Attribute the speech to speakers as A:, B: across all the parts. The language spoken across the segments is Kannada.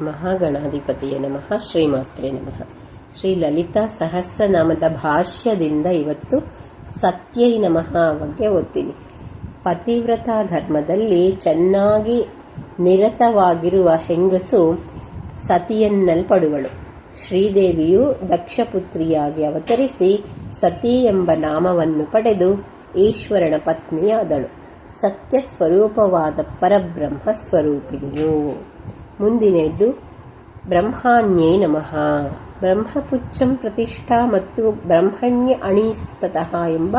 A: ಮಹಾಗಣಾಧಿಪತಿಯೇ ನಮಃ. ಶ್ರೀಮಾತ್ರೇ ನಮಃ. ಶ್ರೀ ಲಲಿತಾ ಸಹಸ್ರನಾಮದ ಭಾಷ್ಯದಿಂದ ಇವತ್ತು ಸತ್ಯೈ ನಮಃ ಬಗ್ಗೆ ಓದ್ತೀನಿ. ಪತಿವ್ರತ ಧರ್ಮದಲ್ಲಿ ಚೆನ್ನಾಗಿ ನಿರತವಾಗಿರುವ ಹೆಂಗಸು ಸತಿಯನ್ನಲ್ಪಡುವಳು. ಶ್ರೀದೇವಿಯು ದಕ್ಷಪುತ್ರಿಯಾಗಿ ಅವತರಿಸಿ ಸತಿ ಎಂಬ ನಾಮವನ್ನು ಪಡೆದು ಈಶ್ವರನ ಪತ್ನಿಯಾದಳು. ಸತ್ಯ ಸ್ವರೂಪವಾದ ಪರಬ್ರಹ್ಮ ಸ್ವರೂಪಿಣಿಯು. ಮುಂದಿನದ್ದು ಬ್ರಹ್ಮಾಣ್ಯೇ ನಮಃ. ಬ್ರಹ್ಮಪುಚ್ಛಂ ಪ್ರತಿಷ್ಠಾ ಮತ್ತು ಬ್ರಹ್ಮಣ್ಯ ಅಣೀಸ್ತತಃ ಎಂಬ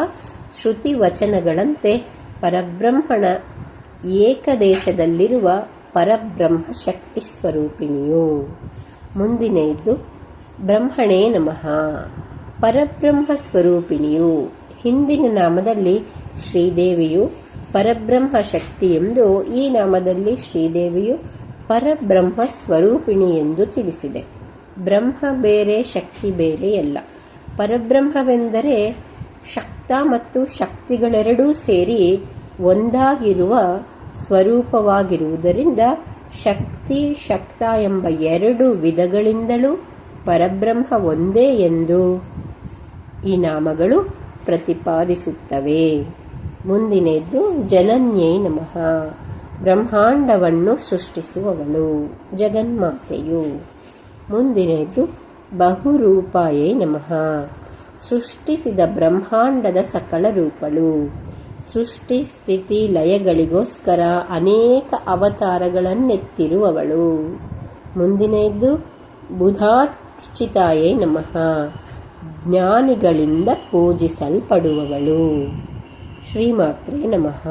A: ಶ್ರುತಿ ವಚನಗಳಂತೆ ಪರಬ್ರಹ್ಮಣ ಏಕದೇಶದಲ್ಲಿರುವ ಪರಬ್ರಹ್ಮ ಶಕ್ತಿ ಸ್ವರೂಪಿಣಿಯು. ಮುಂದಿನದ್ದು ಬ್ರಹ್ಮಣೇ ನಮಃ. ಪರಬ್ರಹ್ಮ ಸ್ವರೂಪಿಣಿಯು. ಹಿಂದಿನ ನಾಮದಲ್ಲಿ ಶ್ರೀದೇವಿಯು ಪರಬ್ರಹ್ಮ ಶಕ್ತಿ ಎಂದು, ಈ ನಾಮದಲ್ಲಿ ಶ್ರೀದೇವಿಯು ಪರಬ್ರಹ್ಮ ಸ್ವರೂಪಿಣಿ ಎಂದು ತಿಳಿಸಿದೆ. ಬ್ರಹ್ಮ ಬೇರೆ, ಶಕ್ತಿ ಬೇರೆಯಲ್ಲ. ಪರಬ್ರಹ್ಮವೆಂದರೆ ಶಕ್ತ ಮತ್ತು ಶಕ್ತಿಗಳೆರಡೂ ಸೇರಿ ಒಂದಾಗಿರುವ ಸ್ವರೂಪವಾಗಿರುವುದರಿಂದ ಶಕ್ತಿ ಶಕ್ತ ಎಂಬ ಎರಡು ವಿಧಗಳಿಂದಲೂ ಪರಬ್ರಹ್ಮ ಒಂದೇ ಎಂದು ಈ ನಾಮಗಳು ಪ್ರತಿಪಾದಿಸುತ್ತವೆ. ಮುಂದಿನದ್ದು ಜನನ್ಯೈ ನಮಃ. ಬ್ರಹ್ಮಾಂಡವನ್ನು ಸೃಷ್ಟಿಸುವವಳು, ಜಗನ್ಮಾತೆಯು. ಮುಂದಿನದ್ದು ಬಹುರೂಪಾಯೈ ನಮಃ. ಸೃಷ್ಟಿಸಿದ ಬ್ರಹ್ಮಾಂಡದ ಸಕಲ ರೂಪಳು. ಸೃಷ್ಟಿ ಸ್ಥಿತಿ ಲಯಗಳಿಗೋಸ್ಕರ ಅನೇಕ ಅವತಾರಗಳನ್ನೆತ್ತಿರುವವಳು. ಮುಂದಿನದ್ದು ಬುಧಾರ್ಚಿತಾಯೈ ನಮಃ. ಜ್ಞಾನಿಗಳಿಂದ ಪೂಜಿಸಲ್ಪಡುವವಳು. ಶ್ರೀಮಾತ್ರೇ ನಮಃ.